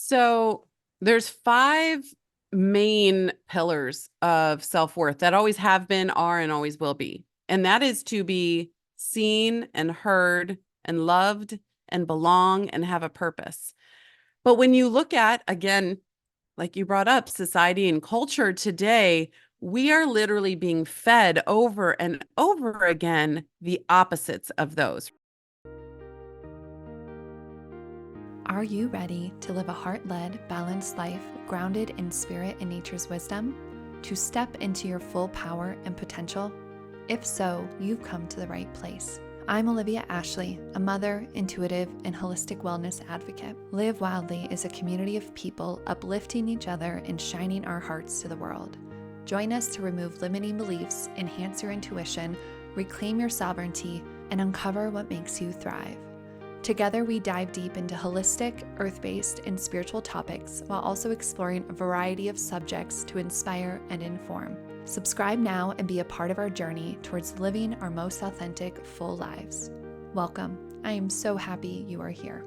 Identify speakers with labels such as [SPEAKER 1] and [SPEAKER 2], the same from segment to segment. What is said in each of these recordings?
[SPEAKER 1] So there's five main pillars of self-worth that always have been, are, and always will be. And that is to be seen and heard and loved and belong and have a purpose. But when you look at, again, like you brought up, society and culture today, we are literally being fed over and over again the opposites of those.
[SPEAKER 2] Are you ready to live a heart-led, balanced life grounded in spirit and nature's wisdom? To step into your full power and potential? If so, you've come to the right place. I'm Olivia Ashley, a mother, intuitive, and holistic wellness advocate. Live Wildly is a community of people uplifting each other and shining our hearts to the world. Join us to remove limiting beliefs, enhance your intuition, reclaim your sovereignty, and uncover what makes you thrive. Together, we dive deep into holistic, earth-based, and spiritual topics while also exploring a variety of subjects to inspire and inform. Subscribe now and be a part of our journey towards living our most authentic, full lives. Welcome. I am so happy you are here.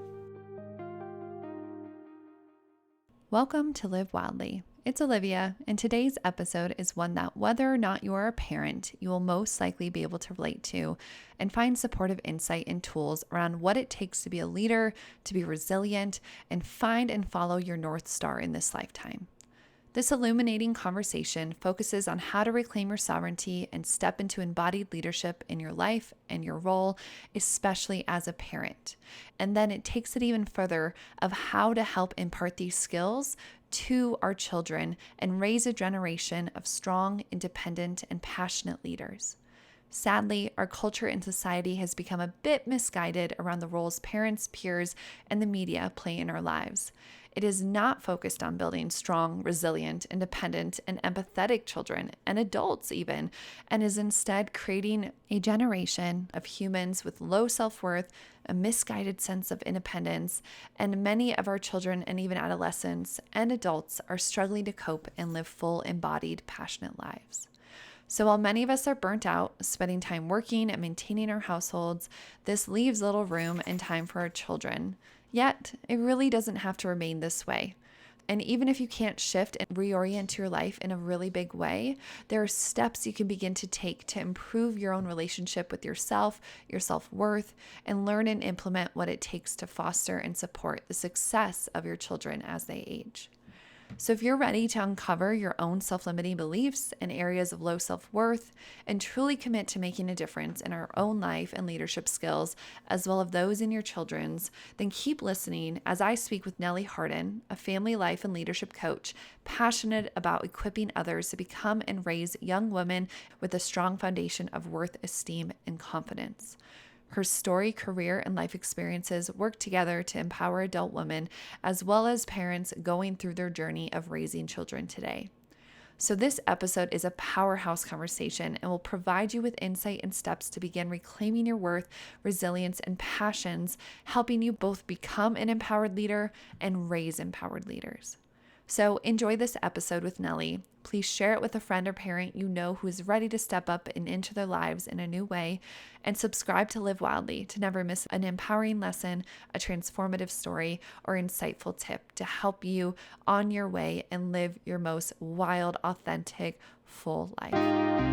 [SPEAKER 2] Welcome to Live Wildly. It's Olivia, and today's episode is one that, whether or not you are a parent, you will most likely be able to relate to and find supportive insight and tools around what it takes to be a leader, to be resilient, and find and follow your North Star in this lifetime. This illuminating conversation focuses on how to reclaim your sovereignty and step into embodied leadership in your life and your role, especially as a parent. And then it takes it even further of how to help impart these skills to our children and raise a generation of strong, independent, and passionate leaders. Sadly, our culture and society has become a bit misguided around the roles parents, peers, and the media play in our lives. It is not focused on building strong, resilient, independent, and empathetic children, and adults even, and is instead creating a generation of humans with low self-worth, a misguided sense of independence, and many of our children and even adolescents and adults are struggling to cope and live full, embodied, passionate lives. So while many of us are burnt out, spending time working and maintaining our households, this leaves little room and time for our children. Yet, it really doesn't have to remain this way. And even if you can't shift and reorient your life in a really big way, there are steps you can begin to take to improve your own relationship with yourself, your self-worth, and learn and implement what it takes to foster and support the success of your children as they age. So if you're ready to uncover your own self-limiting beliefs and areas of low self-worth and truly commit to making a difference in our own life and leadership skills, as well as those in your children's, then keep listening as I speak with Nellie Harden, a family life and leadership coach, passionate about equipping others to become and raise young women with a strong foundation of worth, esteem, and confidence. Her story, career, and life experiences work together to empower adult women as well as parents going through their journey of raising children today. So this episode is a powerhouse conversation and will provide you with insight and steps to begin reclaiming your worth, resilience, and passions, helping you both become an empowered leader and raise empowered leaders. So enjoy this episode with Nellie. Please share it with a friend or parent you know who is ready to step up and into their lives in a new way, and subscribe to Live Wildly to never miss an empowering lesson, a transformative story, or insightful tip to help you on your way and live your most wild, authentic, full life.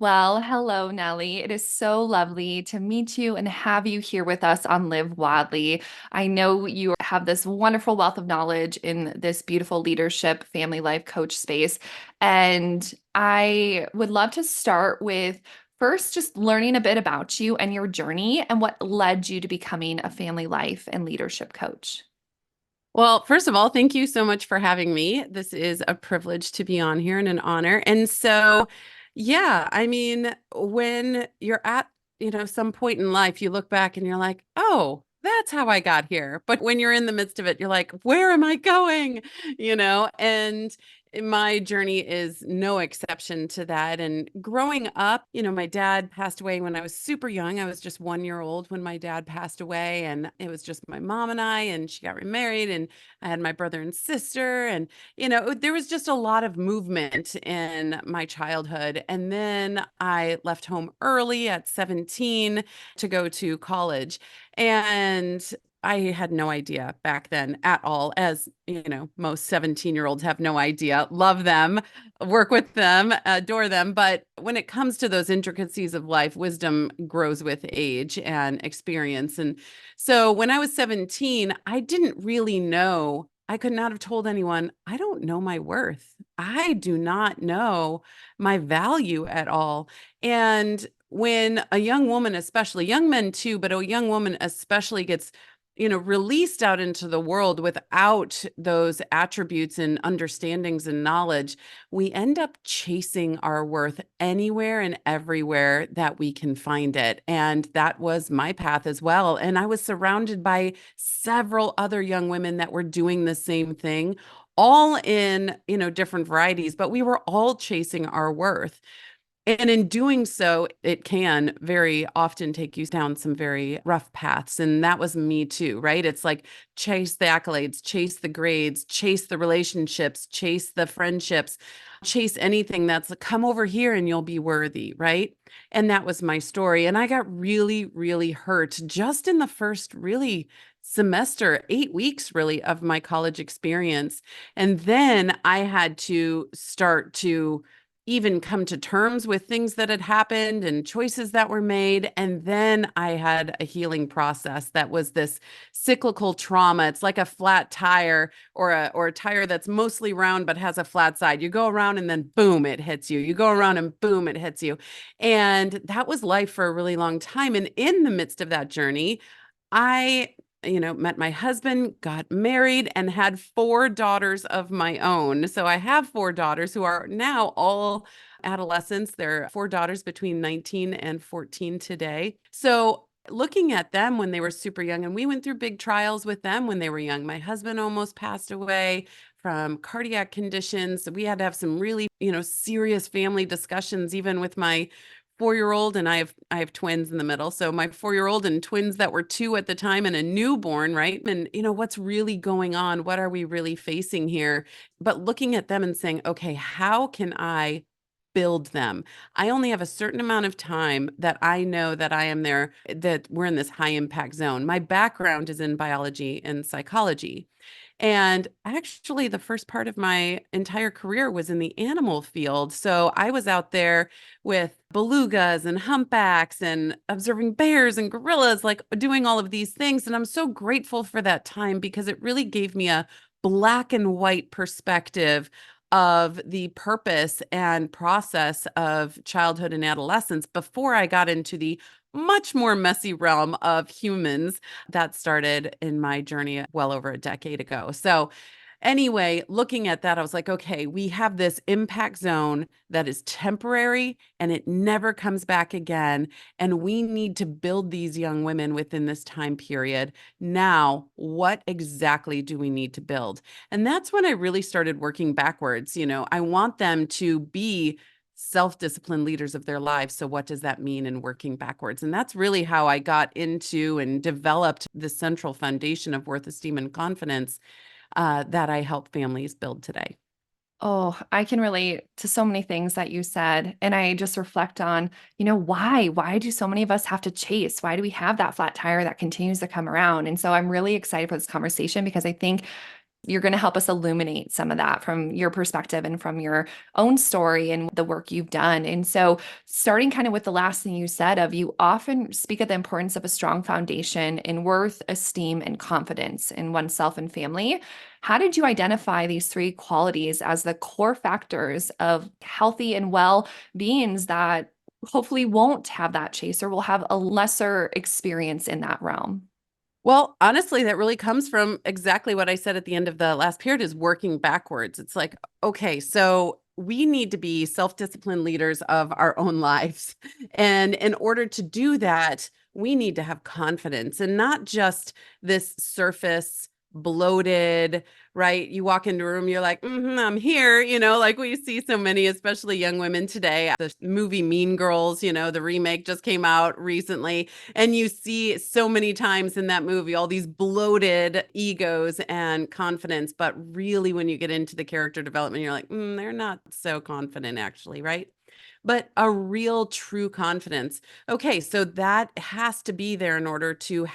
[SPEAKER 2] Well, hello, Nellie. It is so lovely to meet you and have you here with us on Live Wildly. I know you have this wonderful wealth of knowledge in this beautiful leadership, family life coach space. And I would love to start with first just learning a bit about you and your journey and what led you to becoming a family life and leadership coach.
[SPEAKER 1] Well, first of all, thank you so much for having me. This is a privilege to be on here and an honor. And so, yeah, I mean, when you're at, some point in life, you look back and you're like, oh, that's how I got here. But when you're in the midst of it, you're like, where am I going? And my journey is no exception to that. And growing up, my dad passed away when I was super young. I was just 1 year old when my dad passed away, and it was just my mom and I, and she got remarried, and I had my brother and sister. And, there was just a lot of movement in my childhood. And then I left home early at 17 to go to college. And I had no idea back then at all, as most 17-year-olds have no idea. Love them, work with them, adore them. But when it comes to those intricacies of life, wisdom grows with age and experience. And so when I was 17, I didn't really know. I could not have told anyone, I don't know my worth. I do not know my value at all. And when a young woman, especially young men too, but a young woman especially gets released out into the world without those attributes and understandings and knowledge, we end up chasing our worth anywhere and everywhere that we can find it. And that was my path as well. And I was surrounded by several other young women that were doing the same thing, all in, different varieties, but we were all chasing our worth. And in doing so, it can very often take you down some very rough paths. And that was me too, right? It's like chase the accolades, chase the grades, chase the relationships, chase the friendships, chase anything that's like, come over here and you'll be worthy, right? And that was my story. And I got really, really hurt just in the first really semester, 8 weeks really of my college experience. And then I had to start to even come to terms with things that had happened and choices that were made. And then I had a healing process that was this cyclical trauma. It's like a flat tire, or a tire that's mostly round but has a flat side. You go around and then boom, it hits you. You go around and boom, it hits you. And that was life for a really long time. And in the midst of that journey, I met my husband, got married, and had four daughters of my own. So I have four daughters who are now all adolescents. They're four daughters between 19 and 14 today. So looking at them when they were super young, and we went through big trials with them when they were young. My husband almost passed away from cardiac conditions. We had to have some really, serious family discussions, even with my 4-year-old, and I have twins in the middle. So my 4-year-old and twins that were 2 at the time and a newborn, right? And what's really going on? What are we really facing here? But looking at them and saying, okay, how can I build them? I only have a certain amount of time that I know that I am there, that we're in this high impact zone. My background is in biology and psychology. And actually, the first part of my entire career was in the animal field. So I was out there with belugas and humpbacks and observing bears and gorillas, like doing all of these things. And I'm so grateful for that time because it really gave me a black and white perspective of the purpose and process of childhood and adolescence before I got into the much more messy realm of humans that started in my journey well over a decade ago. So, anyway, looking at that, I was like, okay, we have this impact zone that is temporary and it never comes back again. And we need to build these young women within this time period. Now, what exactly do we need to build? And that's when I really started working backwards. I want them to be self-disciplined leaders of their lives. So what does that mean in working backwards? And that's really how I got into and developed the central foundation of worth, esteem, and confidence that I help families build today.
[SPEAKER 2] Oh, I can relate to so many things that you said. And I just reflect on, why? Why do so many of us have to chase? Why do we have that flat tire that continues to come around? And so I'm really excited for this conversation because I think you're going to help us illuminate some of that from your perspective and from your own story and the work you've done. And so, starting kind of with the last thing you said of you often speak of the importance of a strong foundation in worth, esteem, and confidence in oneself and family. How did you identify these three qualities as the core factors of healthy and well beings that hopefully won't have that chase or will have a lesser experience in that realm?
[SPEAKER 1] Well, honestly, that really comes from exactly what I said at the end of the last period is working backwards. It's like, okay, so we need to be self-disciplined leaders of our own lives. And in order to do that, we need to have confidence and not just this surface bloated, right? You walk into a room, you're like, I'm here, like we see so many, especially young women today. The movie Mean Girls, the remake just came out recently. And you see so many times in that movie all these bloated egos and confidence. But really, when you get into the character development, you're like, they're not so confident, actually, right? But a real true confidence. Okay, so that has to be there in order to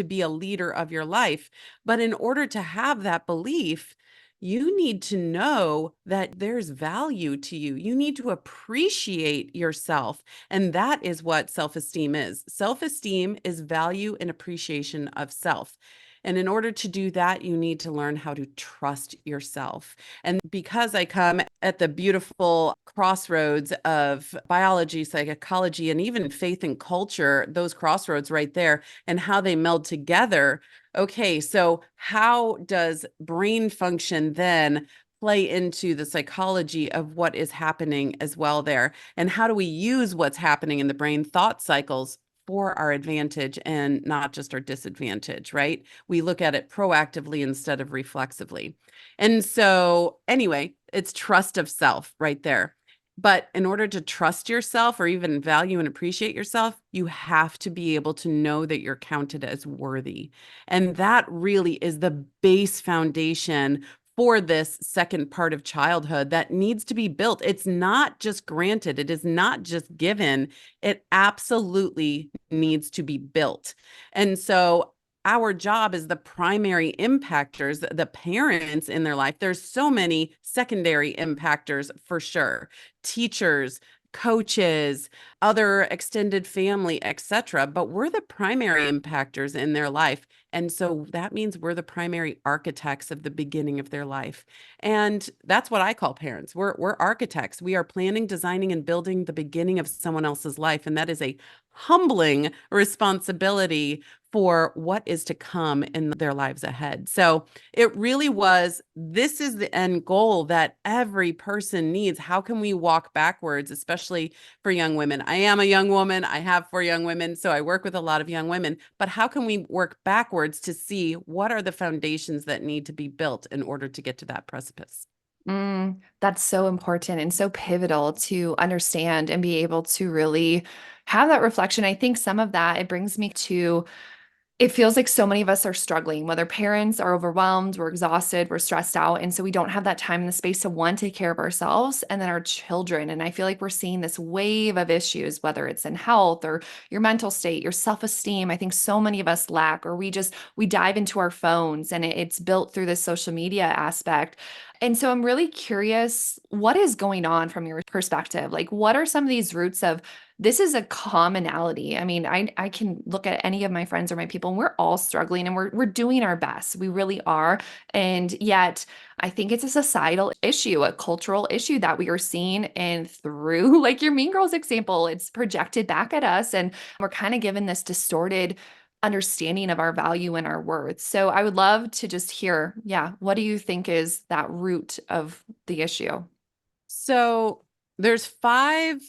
[SPEAKER 1] be a leader of your life. But in order to have that belief, you need to know that there's value to you. You need to appreciate yourself. And that is what self esteem is. Self esteem is value and appreciation of self. And in order to do that, you need to learn how to trust yourself. And because I come at the beautiful crossroads of biology, psychology, and even faith and culture, those crossroads right there, and how they meld together. Okay, so how does brain function then play into the psychology of what is happening as well there? And how do we use what's happening in the brain thought cycles for our advantage and not just our disadvantage, right? We look at it proactively instead of reflexively. And so, anyway, it's trust of self right there. But in order to trust yourself or even value and appreciate yourself, you have to be able to know that you're counted as worthy. And that really is the base foundation for this second part of childhood that needs to be built. It's not just granted, it is not just given, it absolutely needs to be built. And so our job is the primary impactors, the parents in their life. There's so many secondary impactors for sure. Teachers, coaches, other extended family, etc. But we're the primary impactors in their life. And so that means we're the primary architects of the beginning of their life. And that's what I call parents. We're architects. We are planning, designing, and building the beginning of someone else's life. And that is a humbling responsibility for what is to come in their lives ahead. So it really was, this is the end goal that every person needs. How can we walk backwards, especially for young women? I am a young woman. I have 4 young women, so I work with a lot of young women. But how can we work backwards to see what are the foundations that need to be built in order to get to that precipice?
[SPEAKER 2] That's so important and so pivotal to understand and be able to really have that reflection. I think some of that, it brings me to it feels like so many of us are struggling, whether parents are overwhelmed, we're exhausted, we're stressed out. And so we don't have that time and the space to one, take care of ourselves and then our children. And I feel like we're seeing this wave of issues, whether it's in health or your mental state, your self-esteem. I think so many of us lack, or we dive into our phones and it's built through this social media aspect. And so I'm really curious, what is going on from your perspective? Like, what are some of these roots of this is a commonality. I mean, I can look at any of my friends or my people, and we're all struggling and we're doing our best. We really are. And yet, I think it's a societal issue, a cultural issue that we are seeing. And through, like your Mean Girls example, it's projected back at us. And we're kind of given this distorted understanding of our value and our worth. So I would love to just hear, yeah, what do you think is that root of the issue?
[SPEAKER 1] So there's 5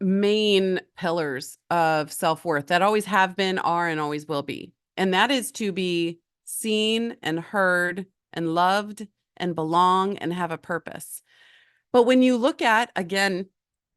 [SPEAKER 1] main pillars of self-worth that always have been, are, and always will be. And that is to be seen and heard and loved and belong and have a purpose. But when you look at, again,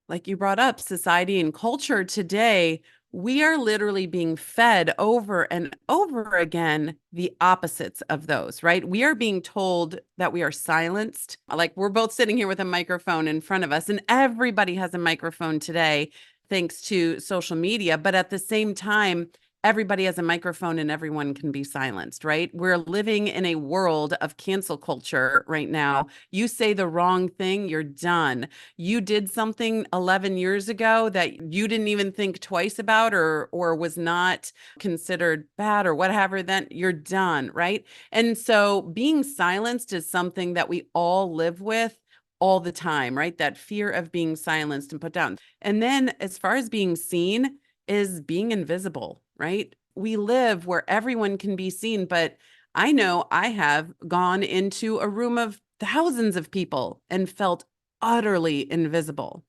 [SPEAKER 1] like you brought up, society and culture today, we are literally being fed over and over again the opposites of those, right? We are being told that we are silenced. Like we're both sitting here with a microphone in front of us, and everybody has a microphone today, thanks to social media. But at the same time, everybody has a microphone and everyone can be silenced, right? We're living in a world of cancel culture right now. You say the wrong thing, you're done. You did something 11 years ago that you didn't even think twice about, or was not considered bad or whatever, then you're done, right? And so being silenced is something that we all live with all the time, right? That fear of being silenced and put down. And then as far as being seen, is being invisible, right? We live where everyone can be seen, but I know I have gone into a room of thousands of people and felt utterly invisible.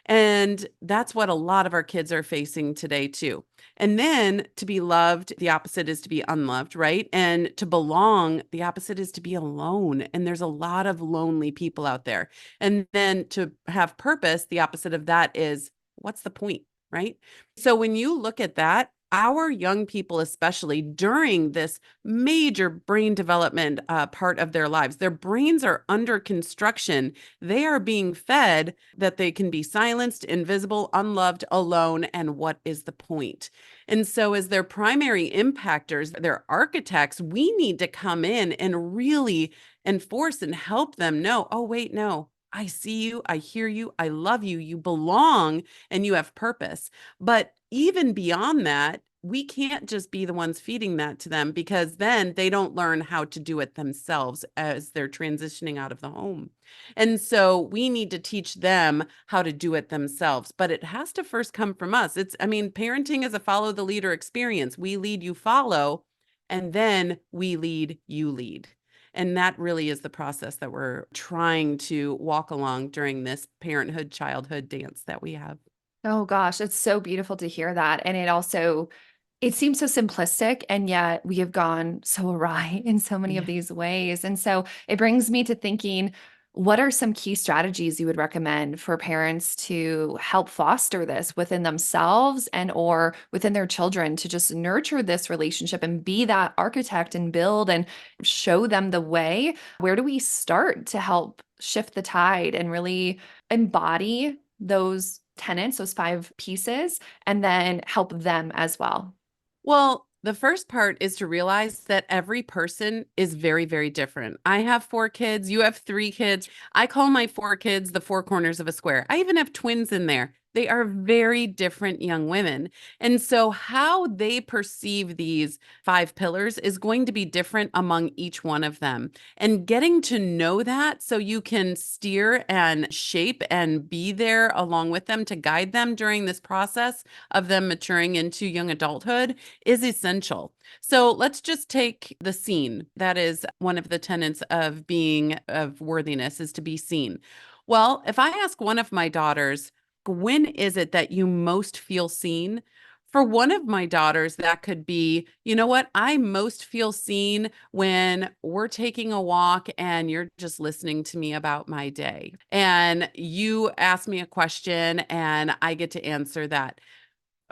[SPEAKER 1] And that's what a lot of our kids are facing today, too. And then to be loved, the opposite is to be unloved, right? And to belong, the opposite is to be alone. And there's a lot of lonely people out there. And then to have purpose, the opposite of that is what's the point, right? So when you look at that, our young people, especially during this major brain development part of their lives, their brains are under construction. They are being fed that they can be silenced, invisible, unloved, alone, and what is the point? And so, as their primary impactors, their architects, we need to come in and really enforce and help them know, oh, wait, no. I see you, I hear you, I love you, you belong, and you have purpose. But even beyond that, we can't just be the ones feeding that to them because then they don't learn how to do it themselves as they're transitioning out of the home. And so we need to teach them how to do it themselves, but it has to first come from us. I mean, parenting is a follow the leader experience. We lead, you follow, and then we lead, you lead. And that really is the process that we're trying to walk along during this parenthood childhood dance that we have.
[SPEAKER 2] Oh gosh, it's so beautiful to hear that. And it seems so simplistic, and yet we have gone so awry in so many of
[SPEAKER 1] Yeah.
[SPEAKER 2] these ways. And so it brings me to thinking, what are some key strategies you would recommend for parents to help foster this within themselves and or within their children to just nurture this relationship and be that architect and build and show them the way? Where do we start to help shift the tide and really embody those tenets, those five pieces, and then help them as well?
[SPEAKER 1] Well, the first part is to realize that every person is very, very different. I have four kids. You have three kids. I call my four kids the four corners of a square. I even have twins in there. They are very different young women. And so, how they perceive these five pillars is going to be different among each one of them. And getting to know that so you can steer and shape and be there along with them to guide them during this process of them maturing into young adulthood is essential. So let's just take the seen. That is one of the tenets of being of worthiness is to be seen. Well, if I ask one of my daughters, when is it that you most feel seen? For one of my daughters, that could be, you know what? I most feel seen when we're taking a walk and you're just listening to me about my day. And you ask me a question and I get to answer that.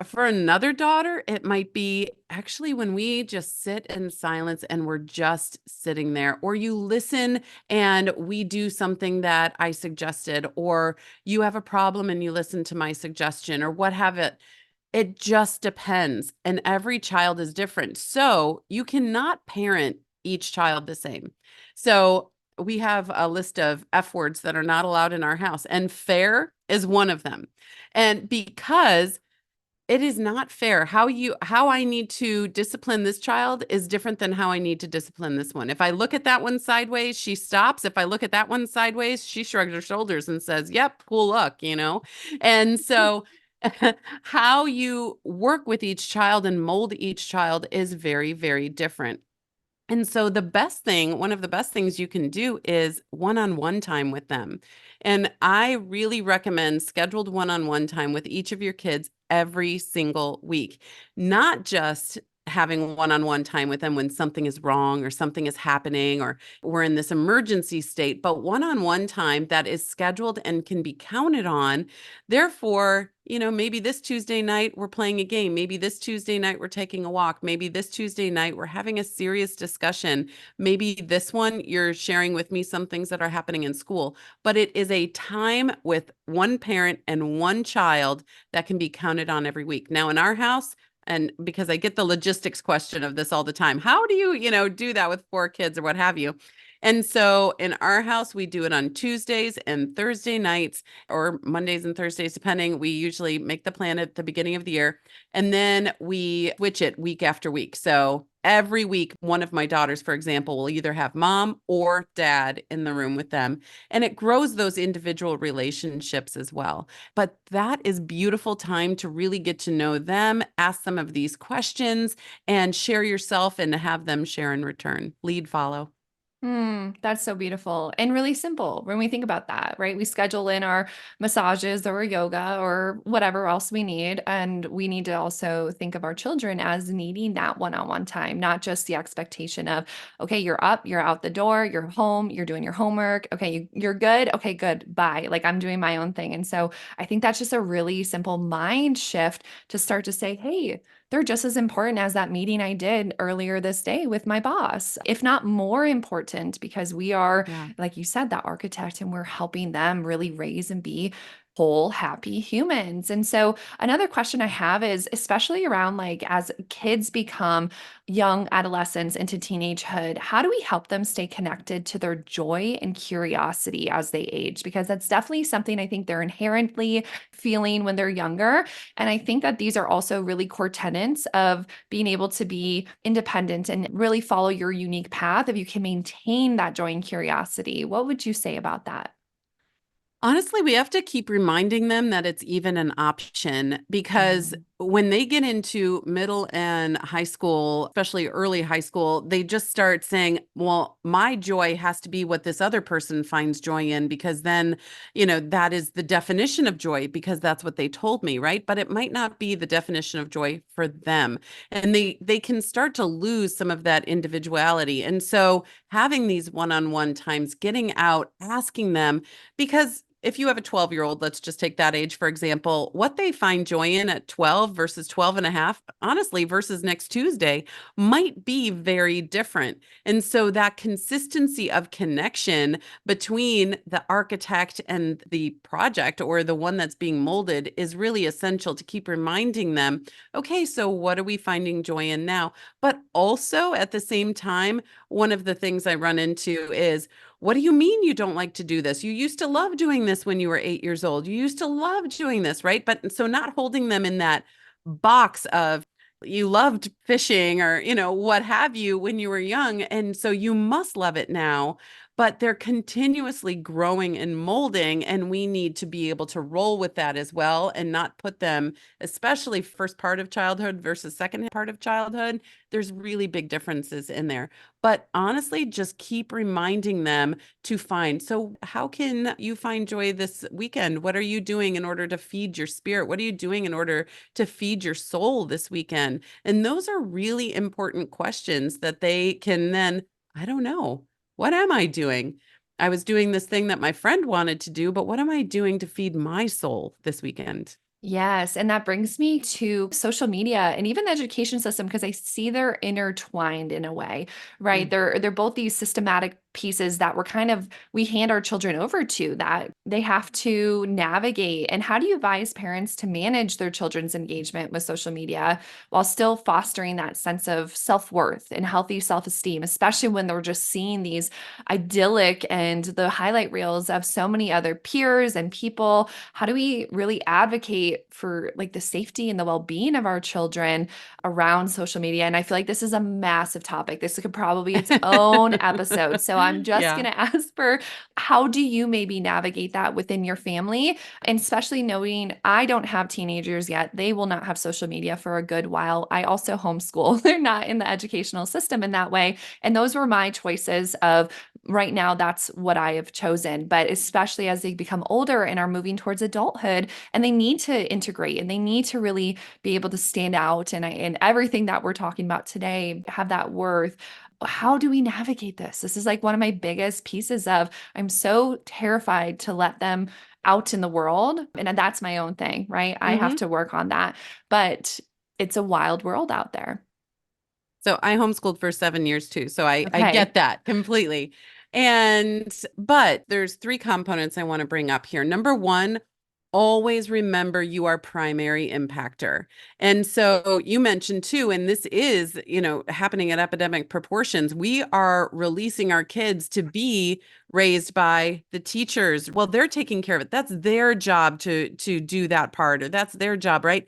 [SPEAKER 1] For another daughter, it might be actually when we just sit in silence and we're just sitting there, or you listen and we do something that I suggested, or you have a problem and you listen to my suggestion, or what have it. It just depends. And every child is different. So you cannot parent each child the same. So we have a list of F words that are not allowed in our house, and fair is one of them. And because it is not fair. How I need to discipline this child is different than how I need to discipline this one. If I look at that one sideways, she stops. If I look at that one sideways, she shrugs her shoulders and says, "Yep, cool luck," you know? And so how you work with each child and mold each child is very, very different. And so the best thing, one of the best things you can do is one-on-one time with them. And I really recommend scheduled one-on-one time with each of your kids every single week, not just having one-on-one time with them when something is wrong or something is happening or we're in this emergency state, but one-on-one time that is scheduled and can be counted on. Therefore, maybe this Tuesday night we're playing a game. Maybe this Tuesday night we're taking a walk. Maybe this Tuesday night we're having a serious discussion. Maybe this one you're sharing with me some things that are happening in school. But it is a time with one parent and one child that can be counted on every week. Now, in our house, and because I get the logistics question of this all the time, how do you, do that with four kids or what have you? And so in our house, we do it on Tuesdays and Thursday nights or Mondays and Thursdays, depending. We usually make the plan at the beginning of the year and then we switch it week after week. So every week, one of my daughters, for example, will either have mom or dad in the room with them. And it grows those individual relationships as well. But that is beautiful time to really get to know them, ask some of these questions, and share yourself and have them share in return. Lead, follow.
[SPEAKER 2] That's so beautiful and really simple when we think about that, right? We schedule in our massages or yoga or whatever else we need. And we need to also think of our children as needing that one on one time, not just the expectation of, okay, you're up, you're out the door, you're home, you're doing your homework. Okay, you're good. Okay, good. Bye. Like I'm doing my own thing. And so I think that's just a really simple mind shift to start to say, hey, they're just as important as that meeting I did earlier this day with my boss, if not more important, because we are,
[SPEAKER 1] Yeah.
[SPEAKER 2] like you said, that architect and we're helping them really raise and be whole, happy humans. And so, another question I have is, especially around like as kids become young adolescents into teenagehood, how do we help them stay connected to their joy and curiosity as they age? Because that's definitely something I think they're inherently feeling when they're younger. And I think that these are also really core tenets of being able to be independent and really follow your unique path if you can maintain that joy and curiosity. What would you say about that?
[SPEAKER 1] Honestly, we have to keep reminding them that it's even an option because
[SPEAKER 2] Mm.
[SPEAKER 1] when they get into middle and high school, especially early high school, they just start saying, well, my joy has to be what this other person finds joy in because then, that is the definition of joy because that's what they told me, right? But it might not be the definition of joy for them. And they can start to lose some of that individuality. And so having these one-on-one times, getting out, asking them, because if you have a 12-year-old, let's just take that age, for example, what they find joy in at 12 versus 12 and a half, honestly, versus next Tuesday might be very different. And so that consistency of connection between the architect and the project or the one that's being molded is really essential to keep reminding them, okay, so what are we finding joy in now? But also at the same time, one of the things I run into is, what do you mean you don't like to do this? You used to love doing this when you were 8 years old. You used to love doing this, right? But so not holding them in that box of you loved fishing or, what have you when you were young. And so you must love it now. But they're continuously growing and molding, and we need to be able to roll with that as well and not put them, especially first part of childhood versus second part of childhood. There's really big differences in there. But honestly, just keep reminding them to find. So, how can you find joy this weekend? What are you doing in order to feed your spirit? What are you doing in order to feed your soul this weekend? And those are really important questions that they can then, I don't know, what am I doing? I was doing this thing that my friend wanted to do, but what am I doing to feed my soul this weekend?
[SPEAKER 2] Yes, and that brings me to social media and even the education system because I see they're intertwined in a way, right?
[SPEAKER 1] Mm.
[SPEAKER 2] They're both these systematic pieces that we hand our children over to that they have to navigate. And how do you advise parents to manage their children's engagement with social media while still fostering that sense of self-worth and healthy self-esteem, especially when they're just seeing these idyllic and the highlight reels of so many other peers and people? How do we really advocate for like the safety and the well-being of our children around social media? And I feel like this is a massive topic. This could probably be its own episode. So I'm just
[SPEAKER 1] Yeah.
[SPEAKER 2] going to ask for, how do you maybe navigate that within your family? And especially knowing I don't have teenagers yet. They will not have social media for a good while. I also homeschool. They're not in the educational system in that way. And those were my choices of right now, that's what I have chosen. But especially as they become older and are moving towards adulthood, and they need to integrate and they need to really be able to stand out and everything that we're talking about today, have that worth. How do we navigate this? This is like one of my biggest pieces of, I'm so terrified to let them out in the world. And that's my own thing, right? I have
[SPEAKER 1] Hmm.
[SPEAKER 2] to work on that. But it's a wild world out there.
[SPEAKER 1] So I homeschooled for 7 years too. So I
[SPEAKER 2] Okay.
[SPEAKER 1] get that completely. But there's three components I want to bring up here. Number one, always remember you are primary impactor. And so you mentioned too, and this is, happening at epidemic proportions. We are releasing our kids to be raised by the teachers. Well, they're taking care of it. That's their job to do that part, or that's their job, right?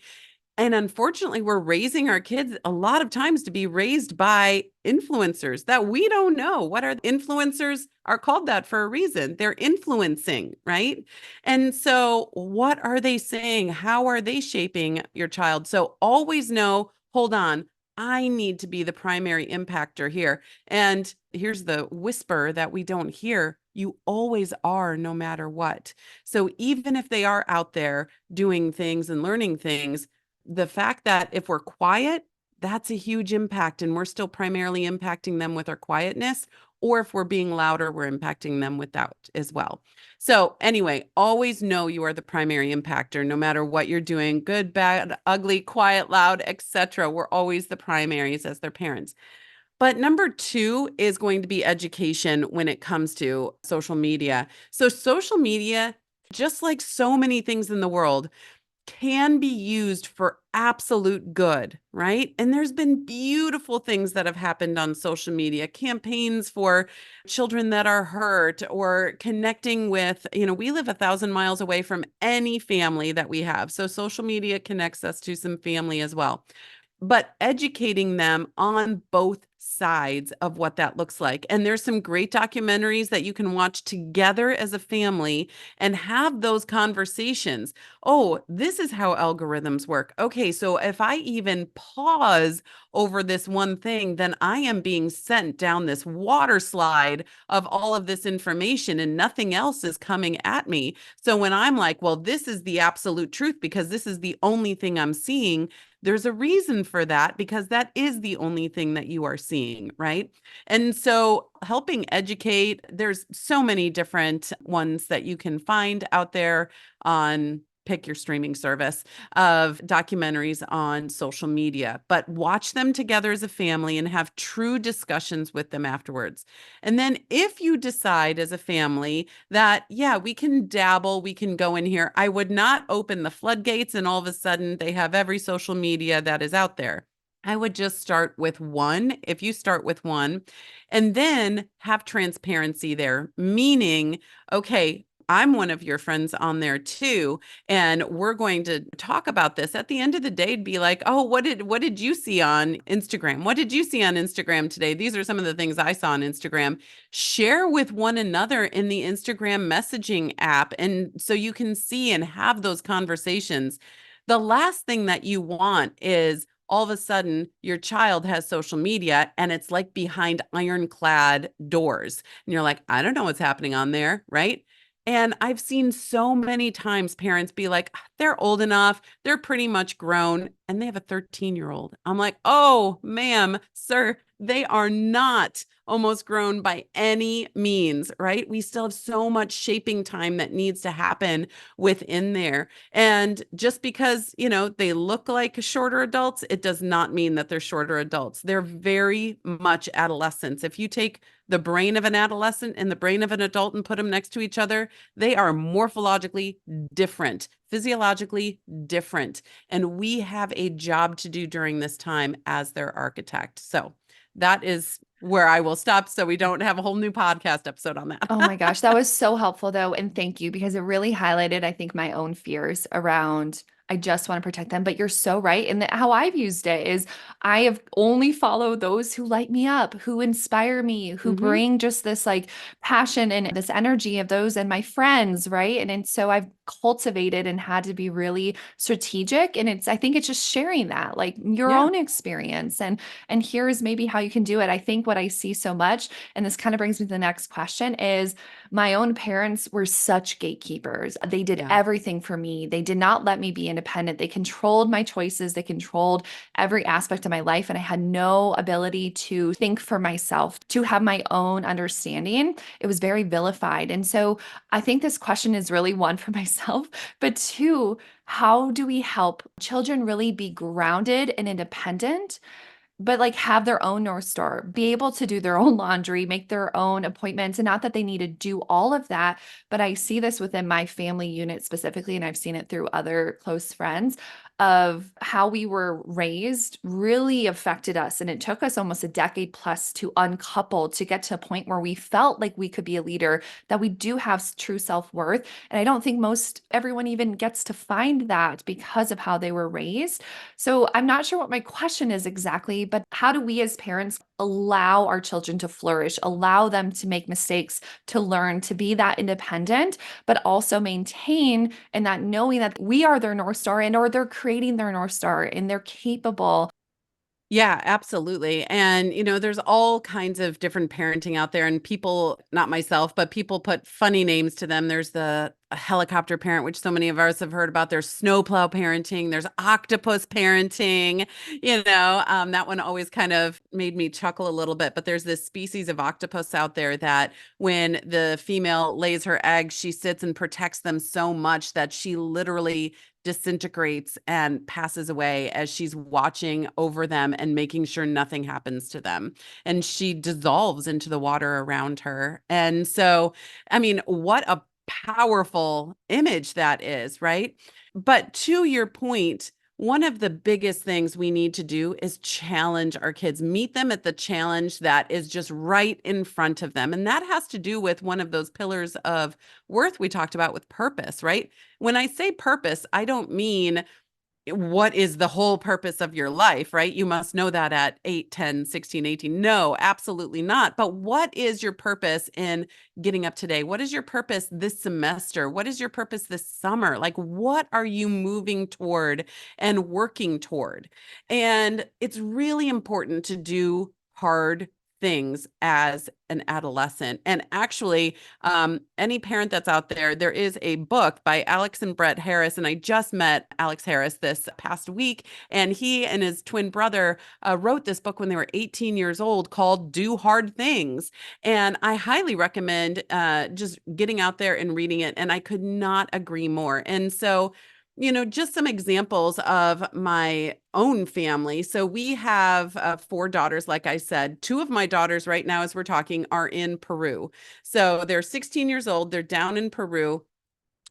[SPEAKER 1] And unfortunately, we're raising our kids a lot of times to be raised by influencers that we don't know. What are influencers are called that for a reason. They're influencing, right? And so, what are they saying? How are they shaping your child? So, always know, hold on. I need to be the primary impactor here. And here's the whisper that we don't hear. You always are, no matter what. So even if they are out there doing things and learning things, the fact that if we're quiet, that's a huge impact. And we're still primarily impacting them with our quietness. Or if we're being louder, we're impacting them with that as well. So, anyway, always know you are the primary impactor, no matter what you're doing, good, bad, ugly, quiet, loud, etc. We're always the primaries as their parents. But number two is going to be education when it comes to social media. So, social media, just like so many things in the world, can be used for absolute good, right? And there's been beautiful things that have happened on social media, campaigns for children that are hurt or connecting with, we live 1,000 miles away from any family that we have. So social media connects us to some family as well, but educating them on both sides of what that looks like. And there's some great documentaries that you can watch together as a family and have those conversations. Oh, this is how algorithms work. Okay, so if I even pause over this one thing, then I am being sent down this water slide of all of this information and nothing else is coming at me. So when I'm like, well, this is the absolute truth because this is the only thing I'm seeing, there's a reason for that because that is the only thing that you are seeing, right? And so helping educate, there's so many different ones that you can find out there on pick your streaming service of documentaries on social media, but watch them together as a family and have true discussions with them afterwards. And then if you decide as a family that, yeah, we can dabble, we can go in here, I would not open the floodgates and all of a sudden they have every social media that is out there. I would just start with one. If you start with one, and then have transparency there, meaning, okay, I'm one of your friends on there too, and we're going to talk about this. At the end of the day, it'd be like, oh, what did you see on Instagram? What did you see on Instagram today? These are some of the things I saw on Instagram. Share with one another in the Instagram messaging app, and so you can see and have those conversations. The last thing that you want is all of a sudden your child has social media and it's like behind ironclad doors. And you're like, I don't know what's happening on there, right? And I've seen so many times parents be like, "Ah, they're old enough, they're pretty much grown, and they have a 13-year-old." I'm like, oh, ma'am, sir, they are not almost grown by any means, right? We still have so much shaping time that needs to happen within there. And just because, they look like shorter adults, it does not mean that they're shorter adults. They're very much adolescents. If you take the brain of an adolescent and the brain of an adult and put them next to each other, they are morphologically different, physiologically different. And we have a job to do during this time as their architect. So that is where I will stop so we don't have a whole new podcast episode on
[SPEAKER 2] Oh my
[SPEAKER 1] that.
[SPEAKER 2] gosh, that was so helpful though. And thank you because it really highlighted, I think, my own fears around I just want to protect them. But you're so right. And how I've used it is I have only followed those who light me up, who inspire me, who
[SPEAKER 1] Hmm.
[SPEAKER 2] bring just this like passion and this energy of those and my friends, right? And so I've cultivated and had to be really strategic. And I think it's just sharing that, like your
[SPEAKER 1] Yeah.
[SPEAKER 2] own experience. And here's maybe how you can do it. I think what I see so much, and this kind of brings me to the next question, is my own parents were such gatekeepers. They did
[SPEAKER 1] Yeah.
[SPEAKER 2] everything for me. They did not let me be independent. They controlled my choices. They controlled every aspect of my life. And I had no ability to think for myself, to have my own understanding. It was very vilified. And so I think this question is really one for myself, but two, how do we help children really be grounded and independent, but like have their own North Star, be able to do their own laundry, make their own appointments. And not that they need to do all of that, but I see this within my family unit specifically, and I've seen it through other close friends of how we were raised really affected us. And it took us almost a decade plus to uncouple to get to a point where we felt like we could be a leader, that we do have true self-worth. And I don't think most everyone even gets to find that because of how they were raised. So I'm not sure what my question is exactly, but how do we as parents allow our children to flourish, allow them to make mistakes, to learn, to be that independent, but also maintain and that knowing that we are their North Star and or they're creating their North Star and they're capable.
[SPEAKER 1] Yeah, absolutely. And, there's all kinds of different parenting out there, and people, not myself, but people put funny names to them. There's the helicopter parent, which so many of us have heard about. There's snowplow parenting. There's octopus parenting. That one always kind of made me chuckle a little bit. But there's this species of octopus out there that when the female lays her eggs, she sits and protects them so much that she literally disintegrates and passes away as she's watching over them and making sure nothing happens to them. And she dissolves into the water around her. And so, I mean, what a powerful image that is, right? But to your point, one of the biggest things we need to do is challenge our kids, meet them at the challenge that is just right in front of them. And that has to do with one of those pillars of worth we talked about with purpose, right? When I say purpose, I don't mean what is the whole purpose of your life, right? You must know that at 8, 10, 16, 18. No, absolutely not. But what is your purpose in getting up today? What is your purpose this semester? What is your purpose this summer? Like, what are you moving toward and working toward? And it's really important to do hard things as an adolescent. And actually, any parent that's out there, there is a book by Alex and Brett Harris, and I just met Alex Harris this past week, and he and his twin brother wrote this book when they were 18 years old called Do Hard Things. And I highly recommend just getting out there and reading it, and I could not agree more. And so, just some examples of my own family. So we have 4 daughters, like I said. 2 of my daughters right now, as we're talking, are in Peru. So they're 16 years old. They're down in Peru.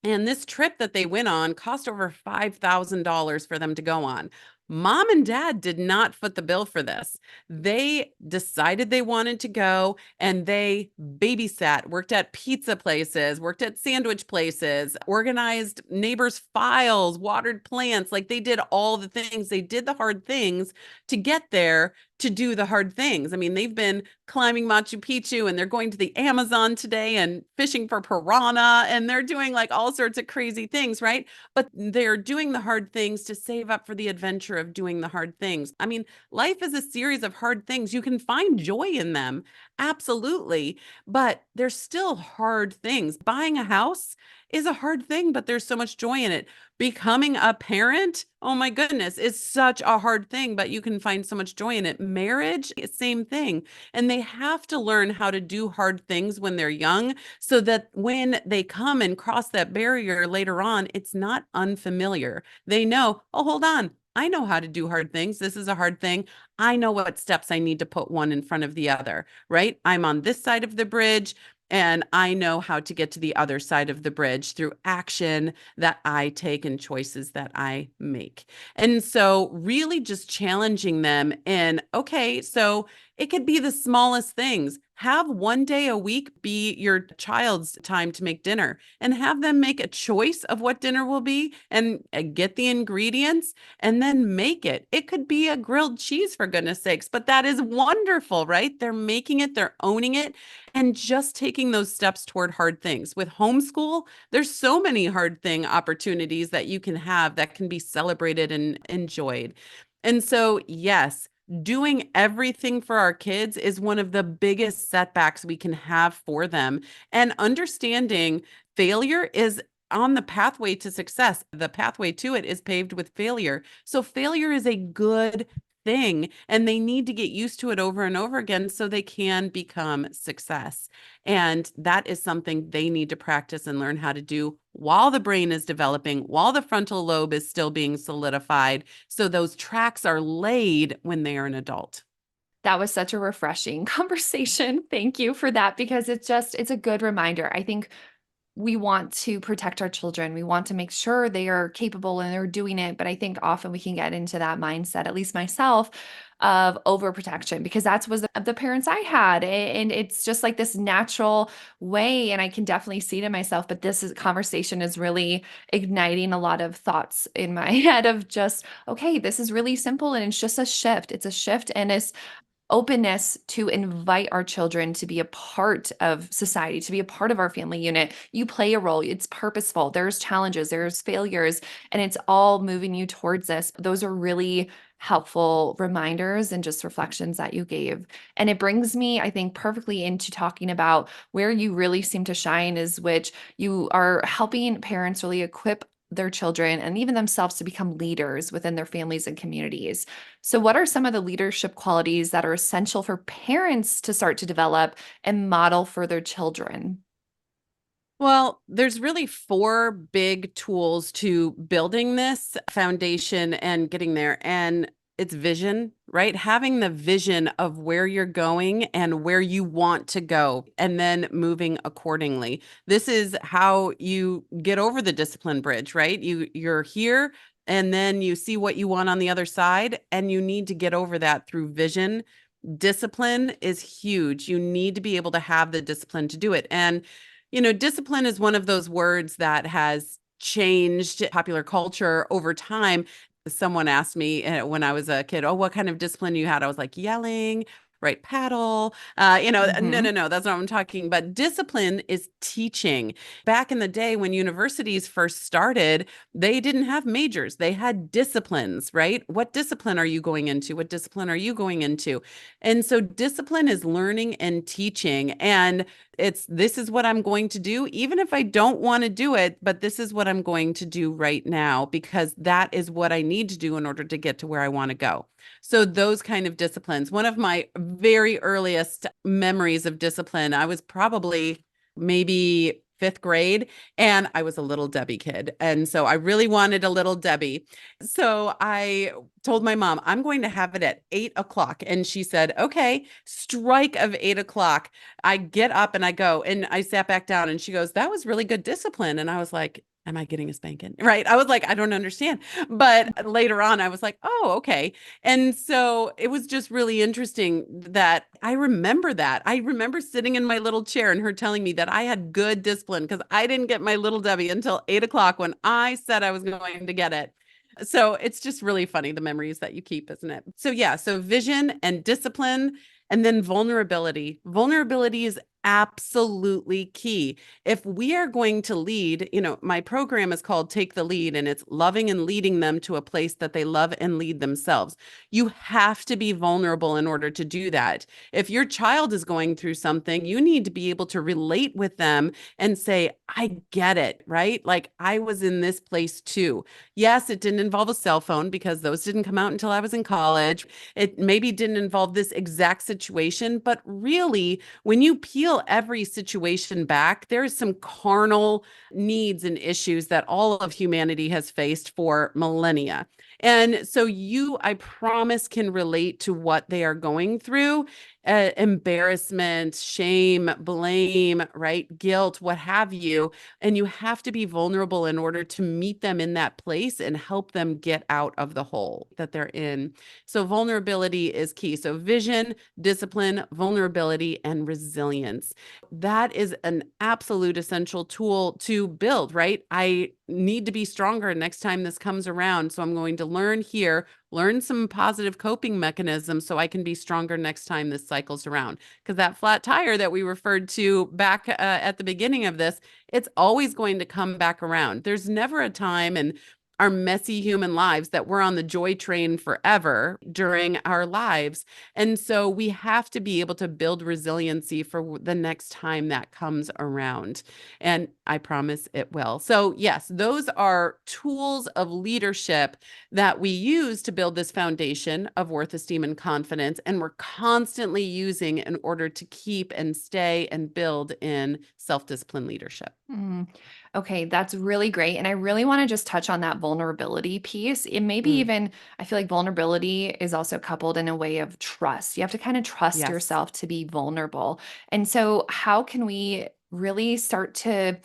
[SPEAKER 1] And this trip that they went on cost over $5,000 for them to go on. Mom and dad did not foot the bill for this. They decided they wanted to go and they babysat, worked at pizza places, worked at sandwich places, organized neighbors' files, watered plants. Like they did all the things. They did the hard things to get there to do the hard things. I mean, they've been climbing Machu Picchu and they're going to the Amazon today and fishing for piranha and they're doing like all sorts of crazy things, right? But they're doing the hard things to save up for the adventure of doing the hard things. I mean, life is a series of hard things. You can find joy in them, absolutely, but they're still hard things. Buying a house is a hard thing, but there's so much joy in it. Becoming a parent, oh my goodness, is such a hard thing, but you can find so much joy in it. Marriage, same thing. And they have to learn how to do hard things when they're young so that when they come and cross that barrier later on, it's not unfamiliar. They know, oh, hold on. I know how to do hard things. This is a hard thing. I know what steps I need to put one in front of the other, right? I'm on this side of the bridge and I know how to get to the other side of the bridge through action that I take and choices that I make. And so, really just challenging them in, okay, so it could be the smallest things. Have one day a week be your child's time to make dinner and have them make a choice of what dinner will be and get the ingredients and then make it. It could be a grilled cheese, for goodness sakes, but that is wonderful, right? They're making it, they're owning it, and just taking those steps toward hard things. With homeschool, there's so many hard thing opportunities that you can have that can be celebrated and enjoyed. And so, yes, doing everything for our kids is one of the biggest setbacks we can have for them. And understanding failure is on the pathway to success. The pathway to it is paved with failure. So failure is a good thing, and they need to get used to it over and over again so they can become success. And that is something they need to practice and learn how to do while the brain is developing, while the frontal lobe is still being solidified, so those tracks are laid when they are an adult.
[SPEAKER 2] That was such a refreshing conversation. Thank you for that because it's a good reminder. I think we want to protect our children. We want to make sure they are capable and they're doing it. But I think often we can get into that mindset, at least myself, of overprotection because that's was the parents I had. And it's just like this natural way. And I can definitely see it in myself. But conversation is really igniting a lot of thoughts in my head of just, okay, this is really simple and it's just a shift. It's a shift and it's openness to invite our children to be a part of society, to be a part of our family unit. You play a role, it's purposeful. There's challenges, there's failures, and it's all moving you towards this. Those are really helpful reminders and just reflections that you gave. And it brings me, I think, perfectly into talking about where you really seem to shine, is which you are helping parents really equip their children and even themselves to become leaders within their families and communities. So, what are some of the leadership qualities that are essential for parents to start to develop and model for their children?
[SPEAKER 1] Well, there's really four big tools to building this foundation and getting there. And it's vision, right? Having the vision of where you're going and where you want to go, and then moving accordingly. This is how you get over the discipline bridge, right? You're here and then you see what you want on the other side, and you need to get over that through vision. Discipline is huge. You need to be able to have the discipline to do it. And discipline is one of those words that has changed popular culture over time. Someone asked me when I was a kid, "Oh, what kind of discipline you had?" I was like, yelling, right paddle. No, no,
[SPEAKER 2] Hmm.
[SPEAKER 1] no, that's not what I'm talking. But discipline is teaching. Back in the day when universities first started, they didn't have majors. They had disciplines, right? What discipline are you going into? What discipline are you going into? And so discipline is learning and teaching. And this is what I'm going to do, even if I don't want to do it, but this is what I'm going to do right now because that is what I need to do in order to get to where I want to go. So those kind of disciplines. One of my very earliest memories of discipline, I was probably maybe fifth grade, and I was a little Debbie kid. And so I really wanted a little Debbie. So I told my mom, I'm going to have it at 8 o'clock. And she said, okay, strike of 8 o'clock. I get up and I go, and I sat back down, and she goes, that was really good discipline. And I was like, am I getting a spanking? Right. I was like, I don't understand. But later on, I was like, oh, okay. And so it was just really interesting that I remember that. I remember sitting in my little chair and her telling me that I had good discipline because I didn't get my little Debbie until 8 o'clock when I said I was going to get it. So it's just really funny, the memories that you keep, isn't it? So, yeah, so vision and discipline, and then vulnerability. Vulnerability is absolutely key. If we are going to lead, my program is called Take the Lead, and it's loving and leading them to a place that they love and lead themselves. You have to be vulnerable in order to do that. If your child is going through something, you need to be able to relate with them and say, I get it, right? Like I was in this place too. Yes, it didn't involve a cell phone because those didn't come out until I was in college. It maybe didn't involve this exact situation, but really, when you peel every situation back, there's some carnal needs and issues that all of humanity has faced for millennia. And so I promise, can relate to what they are going through. Embarrassment, shame, blame, right? Guilt, what have you. And you have to be vulnerable in order to meet them in that place and help them get out of the hole that they're in. So, vulnerability is key. So, vision, discipline, vulnerability, and resilience. That is an absolute essential tool to build, right? I need to be stronger next time this comes around. So, I'm going to learn here, learn some positive coping mechanisms so I can be stronger next time this cycles around. Because that flat tire that we referred to back at the beginning of this, it's always going to come back around. There's never a time in our messy human lives that we're on the joy train forever during our lives. And so we have to be able to build resiliency for the next time that comes around. And I promise it will. So, yes, those are tools of leadership that we use to build this foundation of worth, esteem, and confidence. And we're constantly using in order to keep and stay and build in self-discipline leadership.
[SPEAKER 2] Mm. Okay, that's really great. And I really want to just touch on that vulnerability piece. It maybe
[SPEAKER 1] Mm,
[SPEAKER 2] even, I feel like vulnerability is also coupled in a way of trust. You have to kind of trust
[SPEAKER 1] yes.
[SPEAKER 2] yourself to be vulnerable. And so, how can we really start to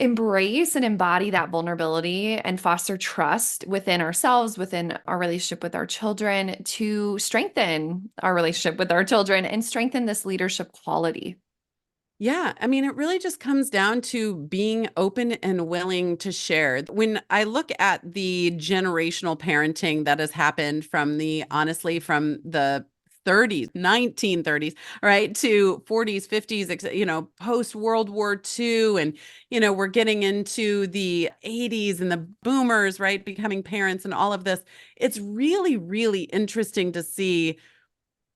[SPEAKER 2] embrace and embody that vulnerability and foster trust within ourselves, within our relationship with our children, to strengthen our relationship with our children and strengthen this leadership quality?
[SPEAKER 1] Yeah, I mean, it really just comes down to being open and willing to share. When I look at the generational parenting that has happened from honestly, from the 30s, 1930s, right, to 40s, 50s, post World War II. And, we're getting into the 80s and the boomers, right, becoming parents and all of this. It's really, really interesting to see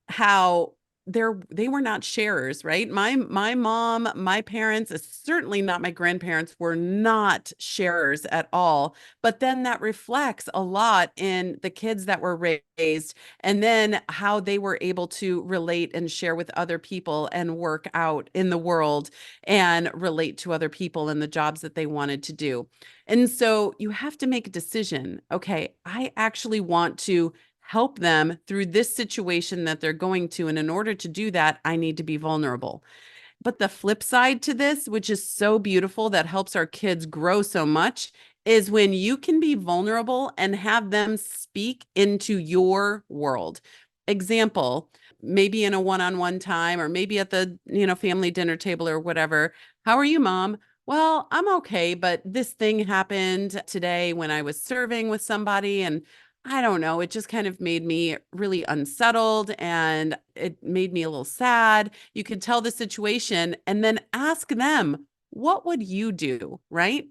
[SPEAKER 1] how they were not sharers, right? My mom, my parents, certainly not my grandparents, were not sharers at all. But then that reflects a lot in the kids that were raised, and then how they were able to relate and share with other people and work out in the world and relate to other people and the jobs that they wanted to do. And so you have to make a decision. Okay, I actually want to help them through this situation that they're going to. And in order to do that, I need to be vulnerable. But the flip side to this, which is so beautiful that helps our kids grow so much, is when you can be vulnerable and have them speak into your world. Example, maybe in a one-on-one time or maybe at the, family dinner table or whatever. How are you, mom? Well, I'm okay, but this thing happened today when I was serving with somebody, and I don't know, it just kind of made me really unsettled and it made me a little sad. You can tell the situation and then ask them, what would you do? Right.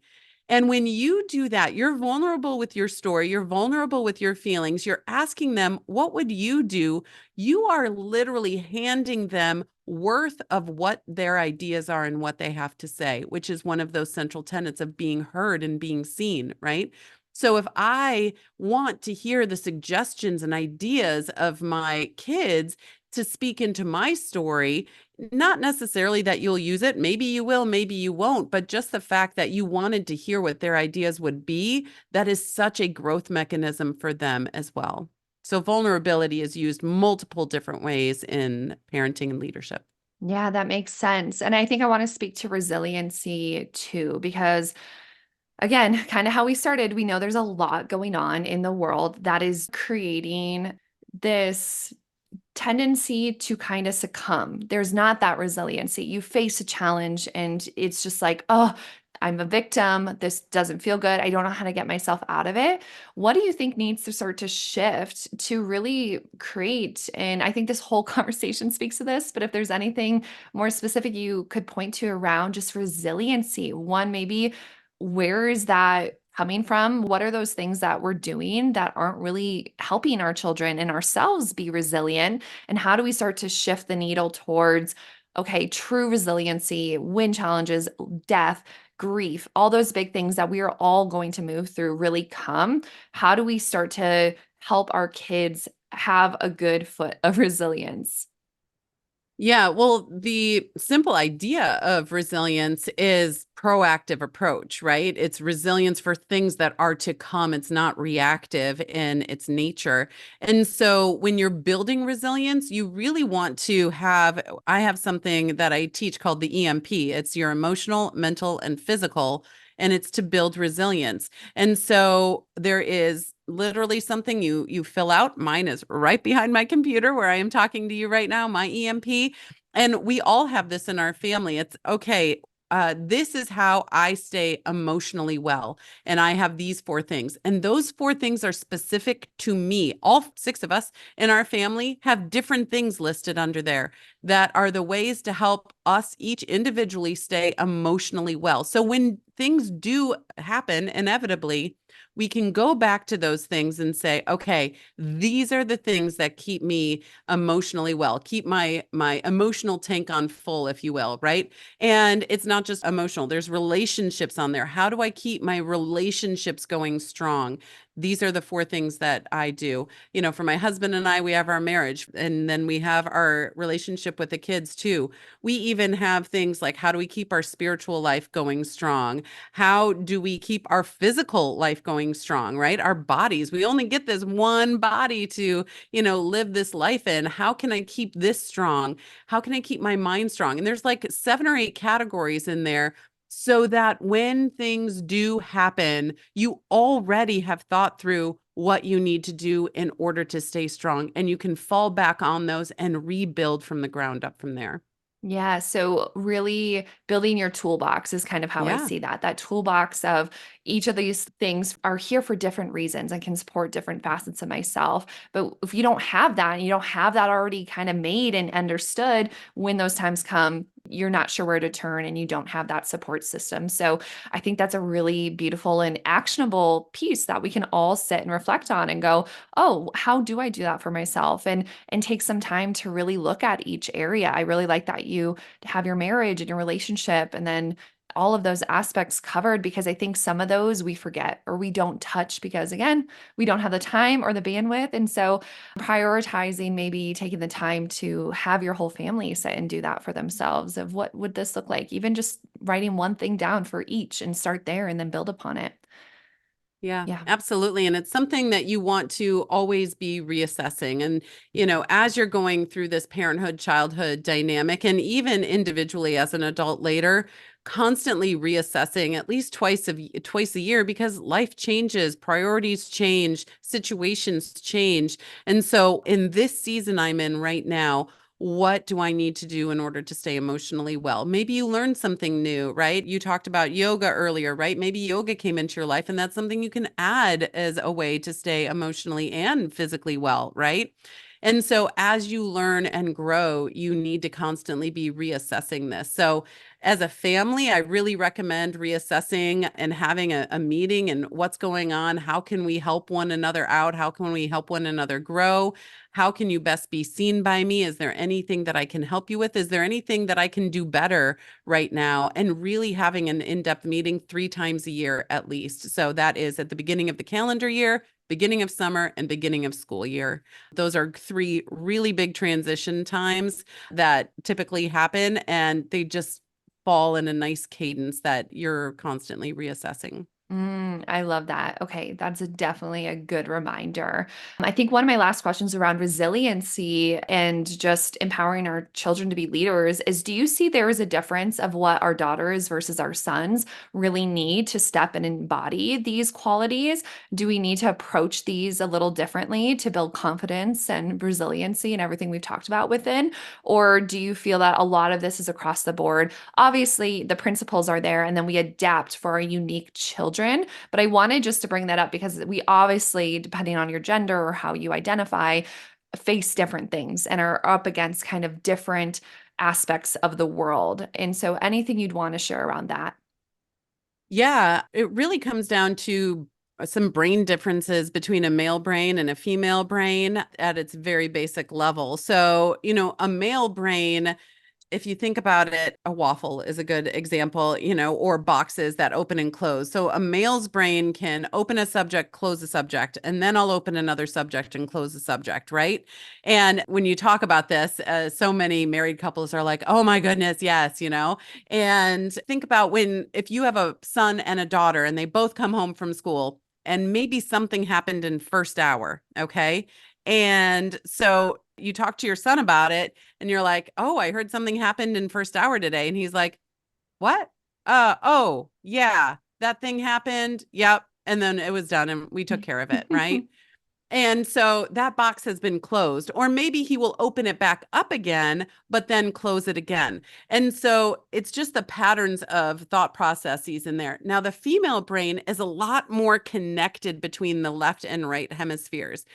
[SPEAKER 1] And when you do that, you're vulnerable with your story, you're vulnerable with your feelings, you're asking them, what would you do? You are literally handing them worth of what their ideas are and what they have to say, which is one of those central tenets of being heard and being seen. Right. So if I want to hear the suggestions and ideas of my kids to speak into my story, not necessarily that you'll use it. Maybe you will, maybe you won't, but just the fact that you wanted to hear what their ideas would be, that is such a growth mechanism for them as well. So vulnerability is used multiple different ways in parenting and leadership.
[SPEAKER 2] Yeah, that makes sense. And I think I want to speak to resiliency too, because again, kind of how we started, we know there's a lot going on in the world that is creating this tendency to kind of succumb. There's not that resiliency. You face a challenge and it's just like, oh, I'm a victim. This doesn't feel good. I don't know how to get myself out of it. What do you think needs to start to shift to really create? And I think this whole conversation speaks to this, but if there's anything more specific you could point to around just resiliency, one, maybe where is that coming from? What are those things that we're doing that aren't really helping our children and ourselves be resilient? And how do we start to shift the needle towards, okay, true resiliency, win challenges, death, grief, all those big things that we are all going to move through really come? How do we start to help our kids have a good foot of resilience?
[SPEAKER 1] Yeah, well, the simple idea of resilience is proactive approach, right? It's resilience for things that are to come. It's not reactive in its nature. And so when you're building resilience, you really want to I have something that I teach called the EMP. It's your emotional, mental, and physical, and it's to build resilience. And so there is literally something you fill out. Mine is right behind my computer where I am talking to you right now, my EMP. And we all have this in our family. It's okay. This is how I stay emotionally well. And I have these four things. And those four things are specific to me. All six of us in our family have different things listed under there that are the ways to help us each individually stay emotionally well. So when things do happen, inevitably, we can go back to those things and say, okay, these are the things that keep me emotionally well, keep my emotional tank on full, if you will, right? And it's not just emotional, there's relationships on there. How do I keep my relationships going strong? These are the four things that I do. For my husband and I, we have our marriage, and then we have our relationship with the kids too. We even have things like, how do we keep our spiritual life going strong? How do we keep our physical life going strong, right? Our bodies, we only get this one body to, live this life in. How can I keep this strong? How can I keep my mind strong? And there's like 7 or 8 categories in there, so that when things do happen, you already have thought through what you need to do in order to stay strong, and you can fall back on those and rebuild from the ground up from there.
[SPEAKER 2] Yeah, so really building your toolbox is kind of how I
[SPEAKER 1] Yeah.
[SPEAKER 2] see that. That toolbox of each of these things are here for different reasons and can support different facets of myself. But if you don't have that, and you don't have that already kind of made and understood, when those times come, you're not sure where to turn and you don't have that support system. So I think that's a really beautiful and actionable piece that we can all sit and reflect on and go, oh, how do I do that for myself? And take some time to really look at each area. I really like that you have your marriage and your relationship and then all of those aspects covered, because I think some of those we forget or we don't touch because, again, we don't have the time or the bandwidth. And so prioritizing, maybe taking the time to have your whole family sit and do that for themselves of what would this look like? Even just writing one thing down for each and start there and then build upon it.
[SPEAKER 1] Yeah,
[SPEAKER 2] Yeah.
[SPEAKER 1] absolutely. And it's something that you want to always be reassessing. And, as you're going through this parenthood, childhood dynamic, and even individually as an adult later, constantly reassessing at least twice a year because life changes, priorities change, situations change. And so in this season I'm in right now, what do I need to do in order to stay emotionally well? Maybe you learned something new, right? You talked about yoga earlier, right? Maybe yoga came into your life and that's something you can add as a way to stay emotionally and physically well, right? And so as you learn and grow, you need to constantly be reassessing this. So as a family, I really recommend reassessing and having a meeting and what's going on. How can we help one another out? How can we help one another grow? How can you best be seen by me? Is there anything that I can help you with? Is there anything that I can do better right now? And really having an in-depth meeting 3 times a year at least. So that is at the beginning of the calendar year, beginning of summer, and beginning of school year. Those are 3 really big transition times that typically happen, and they just fall in a nice cadence that you're constantly reassessing.
[SPEAKER 2] I love that. Okay, that's definitely a good reminder. I think one of my last questions around resiliency and just empowering our children to be leaders is, do you see there is a difference of what our daughters versus our sons really need to step and embody these qualities? Do we need to approach these a little differently to build confidence and resiliency and everything we've talked about within? Or do you feel that a lot of this is across the board? Obviously, the principles are there, and then we adapt for our unique children. But I wanted just to bring that up because we obviously, depending on your gender or how you identify, face different things and are up against kind of different aspects of the world. And so, anything you'd want to share around that?
[SPEAKER 1] Yeah, it really comes down to some brain differences between a male brain and a female brain at its very basic level. So, a male brain, if you think about it, a waffle is a good example, or boxes that open and close. So a male's brain can open a subject, close a subject, and then I'll open another subject and close a subject, right? And when you talk about this, so many married couples are like, oh my goodness, yes, And think about if you have a son and a daughter and they both come home from school and maybe something happened in first hour, okay? And so you talk to your son about it and you're like, "Oh, I heard something happened in first hour today." And he's like, "What? Oh, yeah, that thing happened. Yep." And then it was done and we took care of it, right? And so that box has been closed, or maybe he will open it back up again, but then close it again. And so it's just the patterns of thought processes in there. Now, the female brain is a lot more connected between the left and right hemispheres.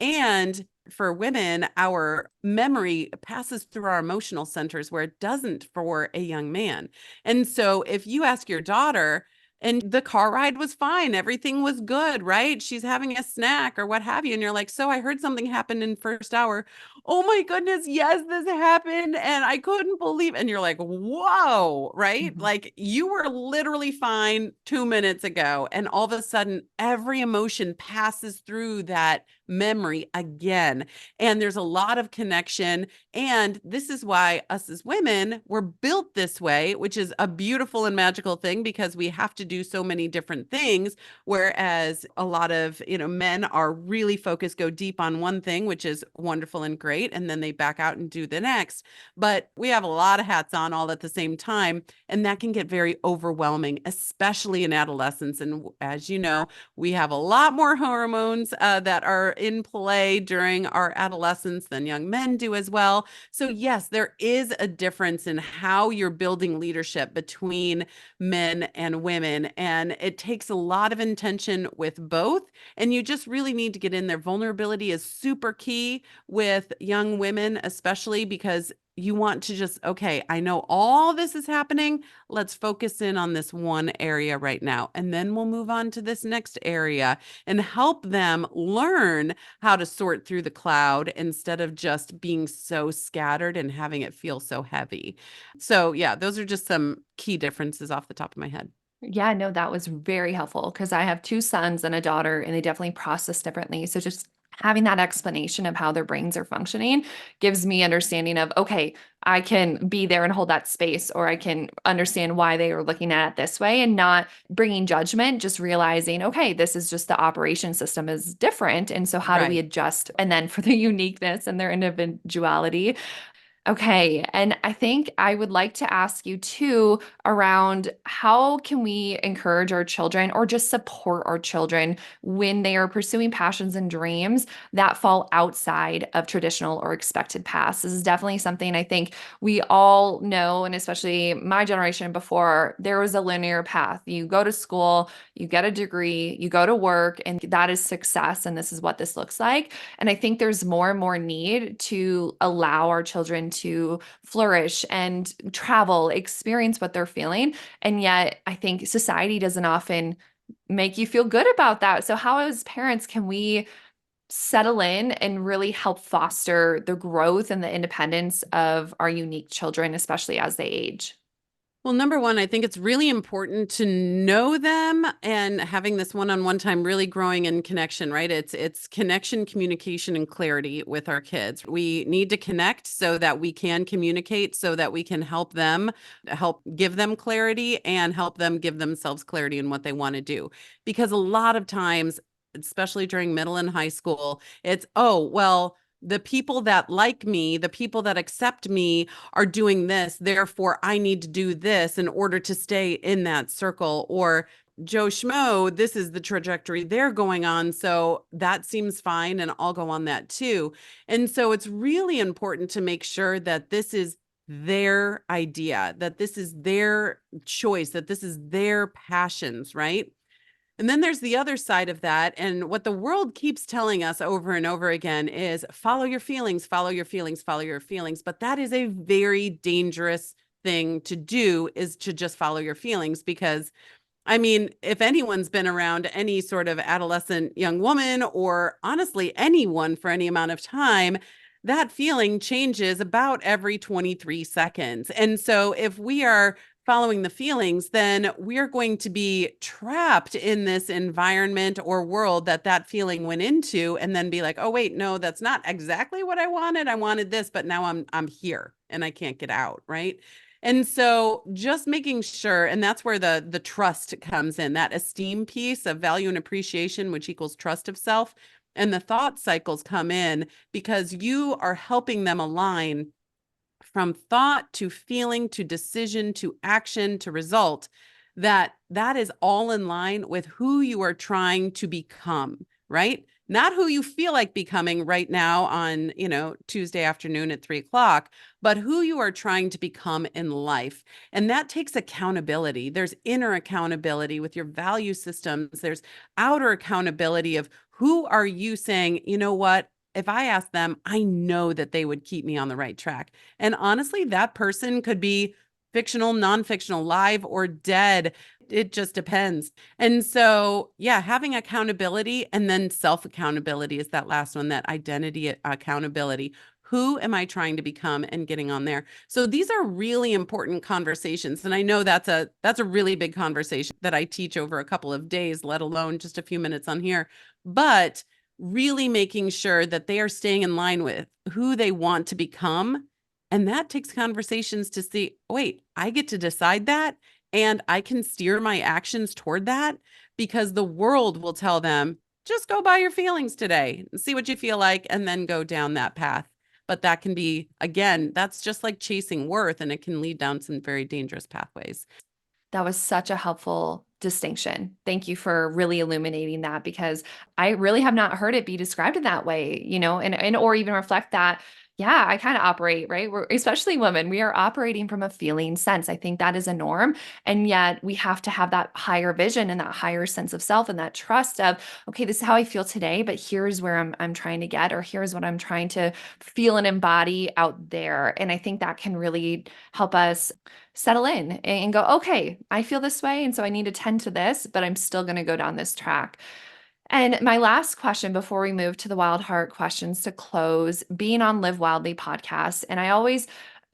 [SPEAKER 1] And for women, our memory passes through our emotional centers where it doesn't for a young man. And so if you ask your daughter, and the car ride was fine, everything was good, right? She's having a snack or what have you. And you're like, so I heard something happened in first hour. Oh my goodness, yes, this happened. And I couldn't believe. And you're like, whoa, right?
[SPEAKER 2] Mhm.
[SPEAKER 1] Like you were literally fine 2 minutes ago. And all of a sudden, every emotion passes through that memory again. And there's a lot of connection. And this is why us as women, we're built this way, which is a beautiful and magical thing because we have to do so many different things. Whereas a lot of, men are really focused, go deep on one thing, which is wonderful and great. great. And then they back out and do the next. But we have a lot of hats on all at the same time. And that can get very overwhelming, especially in adolescence. And as you know, we have a lot more hormones that are in play during our adolescence than young men do as well. So, yes, there is a difference in how you're building leadership between men and women. And it takes a lot of intention with both. And you just really need to get in there. Vulnerability is super key with young women, especially because you want to just, okay, I know all this is happening. Let's focus in on this one area right now. And then we'll move on to this next area and help them learn how to sort through the cloud instead of just being so scattered and having it feel so heavy. So, yeah, those are just some key differences off the top of my head.
[SPEAKER 2] Yeah, no, that was very helpful because I have two sons and a daughter, and they definitely process differently. So just having that explanation of how their brains are functioning gives me understanding of, okay, I can be there and hold that space, or I can understand why they are looking at it this way and not bringing judgment, just realizing, okay, this is just the operation system is different. And so how do we
[SPEAKER 1] Right.
[SPEAKER 2] adjust? And then for the uniqueness and their individuality, okay. And I think I would like to ask you too around how can we encourage our children or just support our children when they are pursuing passions and dreams that fall outside of traditional or expected paths? This is definitely something I think we all know, and especially my generation before, there was a linear path. You go to school, you get a degree, you go to work, and that is success. And this is what this looks like. And I think there's more and more need to allow our children to flourish and travel, experience what they're feeling. And yet, I think society doesn't often make you feel good about that. So, how as parents can we settle in and really help foster the growth and the independence of our unique children, especially as they age?
[SPEAKER 1] Well, number one, I think it's really important to know them and having this one-on-one time really growing in connection, right? It's connection, communication, and clarity with our kids. We need to connect so that we can communicate, so that we can help give them clarity and help them give themselves clarity in what they want to do. Because a lot of times, especially during middle and high school, it's, oh, well, the people that like me, the people that accept me are doing this. Therefore, I need to do this in order to stay in that circle. Or Joe Schmo, this is the trajectory they're going on. So that seems fine. And I'll go on that too. And so it's really important to make sure that this is their idea, that this is their choice, that this is their passions, right? And then there's the other side of that. And what the world keeps telling us over and over again is follow your feelings, follow your feelings, follow your feelings. But that is a very dangerous thing to do, is to just follow your feelings. Because I mean, if anyone's been around any sort of adolescent young woman, or honestly anyone for any amount of time, that feeling changes about every 23 seconds. And so if we are following the feelings, then we're going to be trapped in this environment or world that that feeling went into, and then be like, oh wait, no, that's not exactly what I wanted. I wanted this, but now I'm here and I can't get out, right? And so just making sure, and that's where the trust comes in, that esteem piece of value and appreciation, which equals trust of self. And the thought cycles come in because you are helping them align from thought to feeling to decision to action to result, that is all in line with who you are trying to become, right? Not who you feel like becoming right now on, Tuesday afternoon at 3 o'clock, but who you are trying to become in life. And that takes accountability. There's inner accountability with your value systems. There's outer accountability of who are you saying, you know what? If I ask them, I know that they would keep me on the right track. And honestly, that person could be fictional, non-fictional, live or dead. It just depends. And so, yeah, having accountability and then self-accountability is that last one, that identity accountability. Who am I trying to become, and getting on there? So these are really important conversations. And I know that's a really big conversation that I teach over a couple of days, let alone just a few minutes on here. But really making sure that they are staying in line with who they want to become. And that takes conversations to see, wait, I get to decide that, and I can steer my actions toward that, because the world will tell them, just go by your feelings today and see what you feel like, and then go down that path. But that can be, again, that's just like chasing worth, and it can lead down some very dangerous pathways.
[SPEAKER 2] That was such a helpful distinction. Thank you for really illuminating that because I really have not heard it be described in that way, and or even reflect that, yeah, I kind of operate, right? We're especially women, we are operating from a feeling sense. I think that is a norm. And yet we have to have that higher vision and that higher sense of self and that trust of, okay, this is how I feel today, but here's where I'm trying to get, or here's what I'm trying to feel and embody out there. And I think that can really help us settle in and go, okay, I feel this way. And so I need to tend to this, but I'm still going to go down this track. And my last question before we move to the Wild Heart questions to close, being on Live Wildly podcast, and I always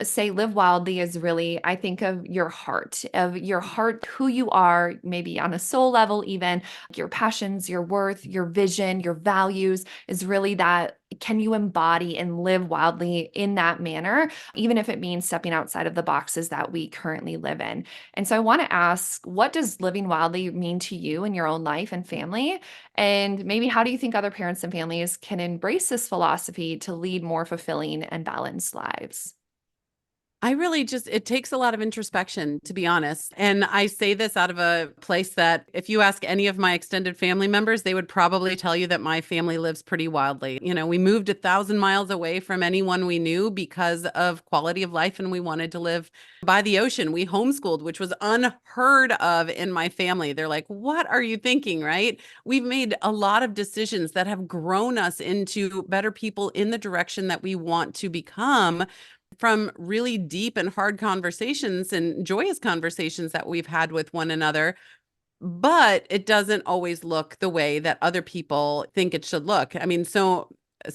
[SPEAKER 2] say live wildly is really, I think of your heart, who you are, maybe on a soul level, even your passions, your worth, your vision, your values is really that. Can you embody and live wildly in that manner, even if it means stepping outside of the boxes that we currently live in? And so I want to ask, what does living wildly mean to you in your own life and family? And maybe how do you think other parents and families can embrace this philosophy to lead more fulfilling and balanced lives?
[SPEAKER 1] I really just, it takes a lot of introspection, to be honest. And I say this out of a place that if you ask any of my extended family members, they would probably tell you that my family lives pretty wildly. We moved 1,000 miles away from anyone we knew because of quality of life, and we wanted to live by the ocean. We homeschooled, which was unheard of in my family. They're like, what are you thinking, right? We've made a lot of decisions that have grown us into better people in the direction that we want to become, from really deep and hard conversations and joyous conversations that we've had with one another. But it doesn't always look the way that other people think it should look. I mean, so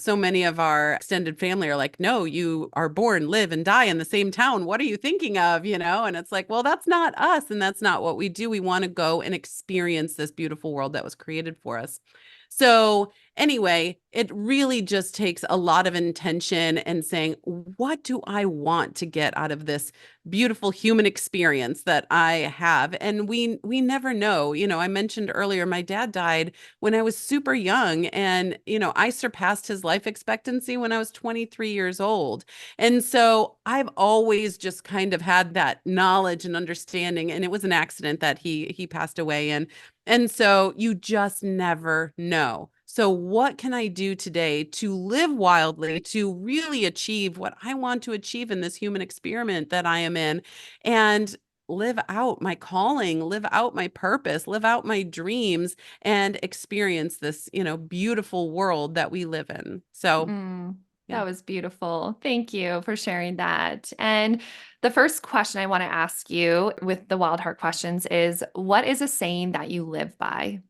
[SPEAKER 1] many of our extended family are like, no, you are born, live, and die in the same town. What are you thinking of? And it's like, well, that's not us. And that's not what we do. We want to go and experience this beautiful world that was created for us. So, anyway, it really just takes a lot of intention and saying, what do I want to get out of this beautiful human experience that I have? And we never know. I mentioned earlier my dad died when I was super young, and I surpassed his life expectancy when I was 23 years old. And so I've always just kind of had that knowledge and understanding, and it was an accident that he passed away in. And so you just never know. So, what can I do today to live wildly, to really achieve what I want to achieve in this human experiment that I am in, and live out my calling, live out my purpose, live out my dreams, and experience this, beautiful world that we live in. So,
[SPEAKER 2] Mm,
[SPEAKER 1] yeah.
[SPEAKER 2] that was beautiful. Thank you for sharing that. And the first question I want to ask you with the Wild Heart questions is, what is a saying that you live by?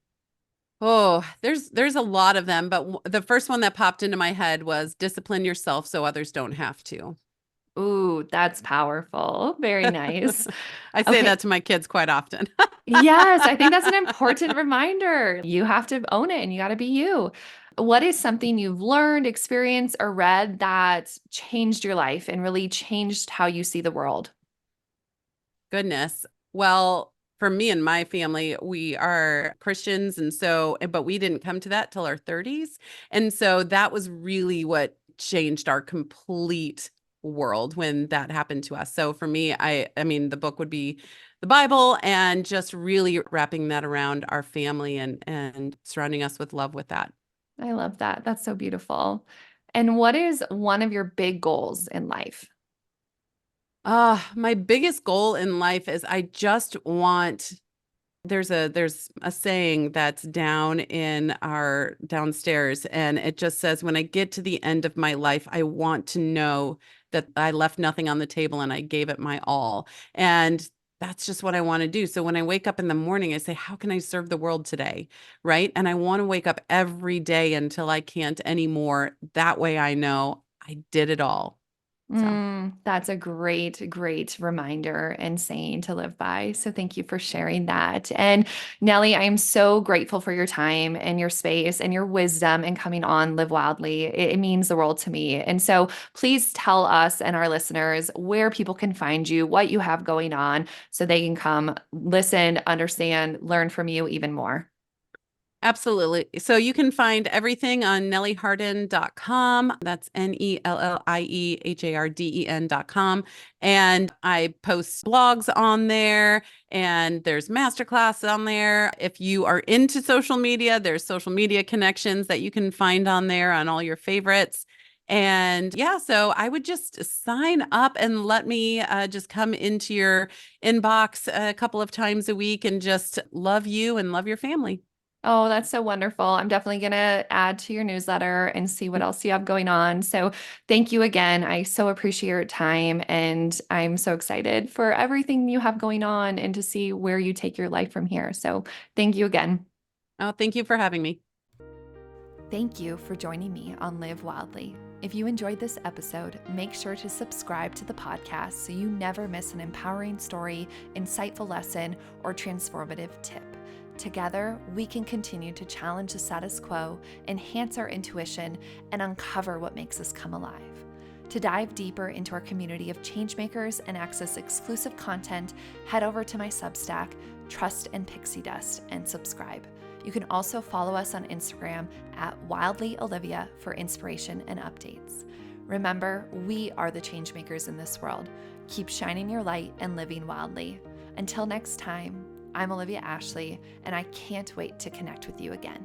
[SPEAKER 1] Oh, there's a lot of them, but the first one that popped into my head was discipline yourself so others don't have to.
[SPEAKER 2] Ooh, that's powerful. Very nice.
[SPEAKER 1] I say
[SPEAKER 2] Okay.
[SPEAKER 1] that to my kids quite often.
[SPEAKER 2] Yes, I think that's an important reminder. You have to own it and you got to be you. What is something you've learned, experienced, or read that changed your life and really changed how you see the world?
[SPEAKER 1] Goodness. Well, for me and my family, we are Christians. And so, but we didn't come to that till our 30s. And so that was really what changed our complete world when that happened to us. So for me, I mean, the book would be the Bible, and just really wrapping that around our family and surrounding us with love with that.
[SPEAKER 2] I love that. That's so beautiful. And what is one of your big goals in life?
[SPEAKER 1] My biggest goal in life is I just want there's a saying that's down in our downstairs, and it just says, when I get to the end of my life, I want to know that I left nothing on the table and I gave it my all. And that's just what I want to do. So when I wake up in the morning, I say, how can I serve the world today? Right? And I want to wake up every day until I can't anymore. That way I know I did it all. So
[SPEAKER 2] That's a great, great reminder and saying to live by. So thank you for sharing that. And Nellie, I am so grateful for your time and your space and your wisdom and coming on Live Wildly. It means the world to me. And so please tell us and our listeners where people can find you, what you have going on, so they can come listen, understand, learn from you even more.
[SPEAKER 1] Absolutely. So you can find everything on nellieharden.com. That's NELLIEHARDEN.com. And I post blogs on there, and there's masterclass on there. If you are into social media, there's social media connections that you can find on there on all your favorites. And yeah, so I would just sign up and let me just come into your inbox a couple of times a week and just love you and love your family.
[SPEAKER 2] Oh, that's so wonderful. I'm definitely going to add to your newsletter and see what else you have going on. So, thank you again. I so appreciate your time, and I'm so excited for everything you have going on and to see where you take your life from here. So, thank you again.
[SPEAKER 1] Oh, thank you for having me.
[SPEAKER 2] Thank you for joining me on Live Wildly. If you enjoyed this episode, make sure to subscribe to the podcast so you never miss an empowering story, insightful lesson, or transformative tip. Together, we can continue to challenge the status quo, enhance our intuition, and uncover what makes us come alive. To dive deeper into our community of changemakers and access exclusive content, head over to my Substack, Trust and Pixie Dust, and subscribe. You can also follow us on Instagram at WildlyOlivia for inspiration and updates. Remember, we are the changemakers in this world. Keep shining your light and living wildly. Until next time, I'm Olivia Ashley, and I can't wait to connect with you again.